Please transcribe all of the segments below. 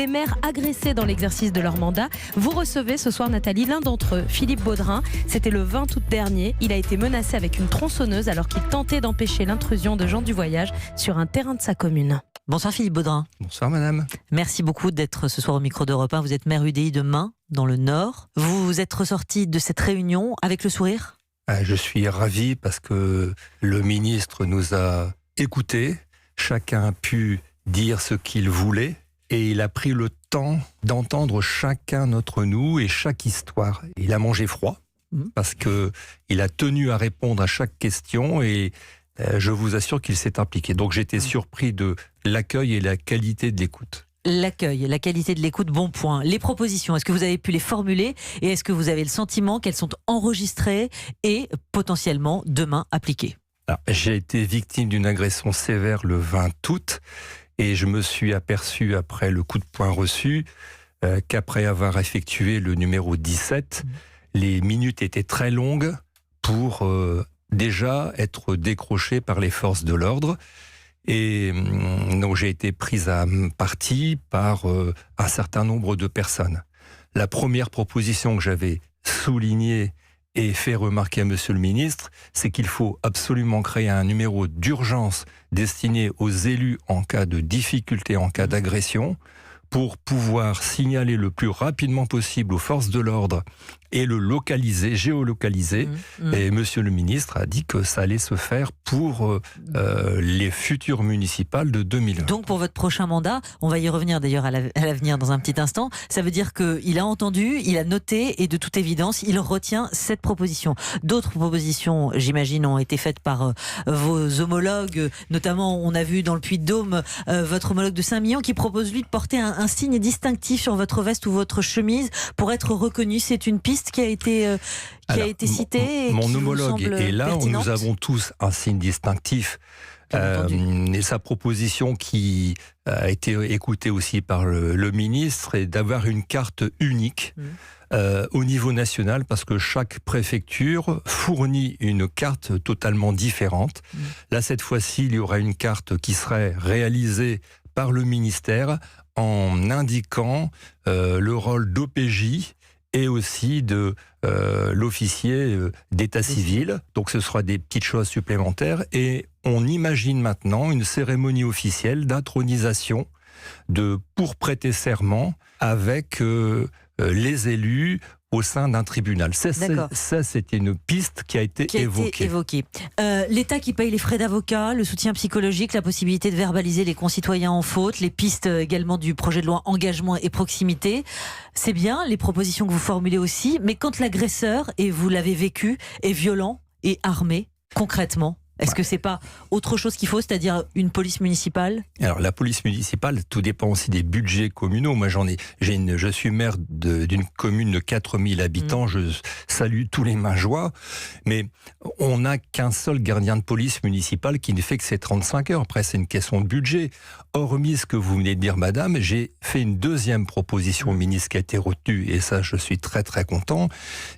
Des maires agressés dans l'exercice de leur mandat. Vous recevez ce soir, Nathalie, l'un d'entre eux, Philippe Baudrin. C'était le 20 août dernier. Il a été menacé avec une tronçonneuse alors qu'il tentait d'empêcher l'intrusion de gens du voyage sur un terrain de sa commune. Bonsoir Philippe Baudrin. Bonsoir madame. Merci beaucoup d'être ce soir au micro d'Europe 1. Vous êtes maire UDI de Main, dans le Nord. Vous êtes ressorti de cette réunion avec le sourire ? Je suis ravi parce que le ministre nous a écoutés. Chacun a pu dire ce qu'il voulait et il a pris le temps d'entendre chacun d'entre nous et chaque histoire. Il a mangé froid parce qu'il a tenu à répondre à chaque question et je vous assure qu'il s'est impliqué. Donc j'étais surpris de l'accueil et la qualité de l'écoute. L'accueil, la qualité de l'écoute, bon point. Les propositions, est-ce que vous avez pu les formuler et est-ce que vous avez le sentiment qu'elles sont enregistrées et potentiellement demain appliquées ? Alors, j'ai été victime d'une agression sévère le 20 août et je me suis aperçu après le coup de poing reçu qu'après avoir effectué le numéro 17, les minutes étaient très longues pour déjà être décroché par les forces de l'ordre. Et donc j'ai été prise à partie par un certain nombre de personnes. La première proposition que j'avais soulignée et fait remarquer à monsieur le ministre, c'est qu'il faut absolument créer un numéro d'urgence destiné aux élus en cas de difficulté, en cas d'agression, pour pouvoir signaler le plus rapidement possible aux forces de l'ordre et le localiser, géolocaliser. Et monsieur le ministre a dit que ça allait se faire pour les futures municipales de 2020. Donc pour votre prochain mandat, on va y revenir d'ailleurs à l'avenir dans un petit instant, ça veut dire qu'il a entendu, il a noté et de toute évidence, il retient cette proposition. D'autres propositions, j'imagine, ont été faites par vos homologues, notamment on a vu dans le Puy-de-Dôme votre homologue de Saint-Mignon qui propose lui de porter un signe distinctif sur votre veste ou votre chemise pour être reconnu. C'est une piste qui a été citée. Mon homologue est là, où nous avons tous un signe distinctif. Et sa proposition qui a été écoutée aussi par le ministre est d'avoir une carte unique au niveau national parce que chaque préfecture fournit une carte totalement différente. Là, cette fois-ci, il y aura une carte qui serait réalisée par le ministère en indiquant le rôle d'OPJ et aussi de l'officier d'état civil. Donc ce sera des petites choses supplémentaires. Et on imagine maintenant une cérémonie officielle d'intronisation pour prêter serment avec les élus au sein d'un tribunal. Ça, c'était une piste qui a été évoquée. L'État qui paye les frais d'avocat, le soutien psychologique, la possibilité de verbaliser les concitoyens en faute, les pistes également du projet de loi engagement et proximité. C'est bien, les propositions que vous formulez aussi, mais quand l'agresseur, et vous l'avez vécu, est violent et armé, concrètement, est-ce que c'est pas autre chose qu'il faut, c'est-à-dire une police municipale ? Alors la police municipale, tout dépend aussi des budgets communaux. Moi je suis maire d'une commune de 4000 habitants, je salue tous les mains joie, mais on n'a qu'un seul gardien de police municipale qui ne fait que ses 35 heures. Après c'est une question de budget. Hormis ce que vous venez de dire madame, j'ai fait une deuxième proposition au ministre qui a été retenue et ça je suis très très content.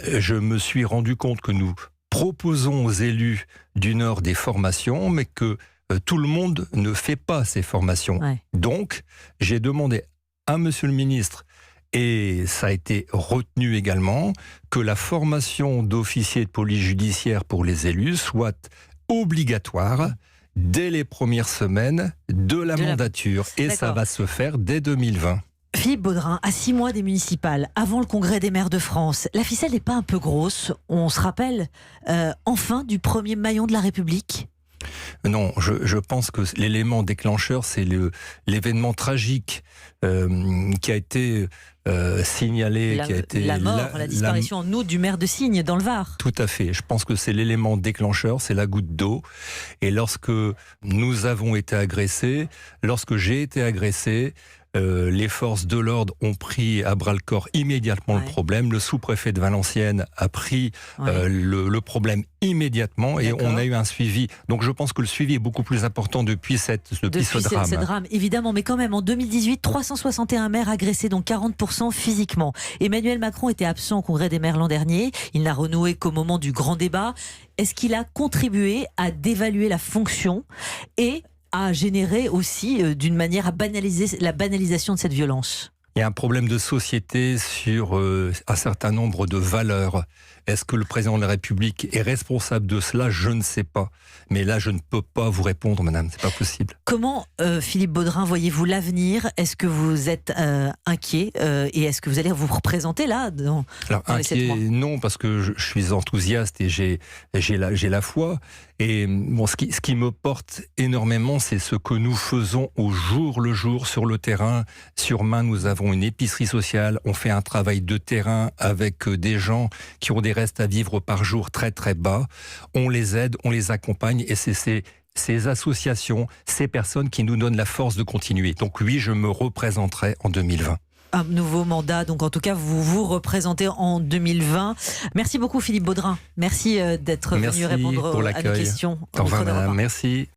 Je me suis rendu compte que nous proposons aux élus du Nord des formations, mais que tout le monde ne fait pas ces formations. Donc, j'ai demandé à monsieur le ministre, et ça a été retenu également, que la formation d'officiers de police judiciaire pour les élus soit obligatoire dès les premières semaines de la mandature. Et ça va se faire dès 2020. Philippe Baudrin, à 6 mois des municipales, avant le congrès des maires de France, la ficelle n'est pas un peu grosse ? On se rappelle enfin du premier maillon de la République ? Non, je pense que l'élément déclencheur, c'est l'événement tragique qui a été signalé. La disparition en août du maire de Signes dans le Var. Tout à fait. Je pense que c'est l'élément déclencheur, c'est la goutte d'eau. Et lorsque nous avons été agressés, lorsque j'ai été agressé, les forces de l'ordre ont pris à bras-le-corps immédiatement le problème. Le sous-préfet de Valenciennes a pris le problème immédiatement et on a eu un suivi. Donc je pense que le suivi est beaucoup plus important depuis ce drame. Évidemment, mais quand même, en 2018, 361 maires agressés, dont 40% physiquement. Emmanuel Macron était absent au congrès des maires l'an dernier. Il n'a renoué qu'au moment du grand débat. Est-ce qu'il a contribué à dévaluer la fonction et à générer aussi, d'une manière, à banaliser la banalisation de cette violence ? Il y a un problème de société sur un certain nombre de valeurs. Est-ce que le président de la République est responsable de cela? Je ne sais pas. Mais là, je ne peux pas vous répondre, madame. C'est pas possible. Comment, Philippe Baudrin, voyez-vous l'avenir? Est-ce que vous êtes inquiet et est-ce que vous allez vous représenter là dans les 7 mois? Non, parce que je suis enthousiaste et j'ai la foi. Et bon, ce qui me porte énormément, c'est ce que nous faisons au jour le jour sur le terrain. Sur Main, nous avons une épicerie sociale. On fait un travail de terrain avec des gens qui ont des restes à vivre par jour très très bas. On les aide, on les accompagne et c'est ces associations, ces personnes qui nous donnent la force de continuer. Donc oui, je me représenterai en 2020. Un nouveau mandat, donc en tout cas vous vous représentez en 2020. Merci beaucoup Philippe Baudrin, merci d'être venu répondre à nos questions. Au revoir madame, merci.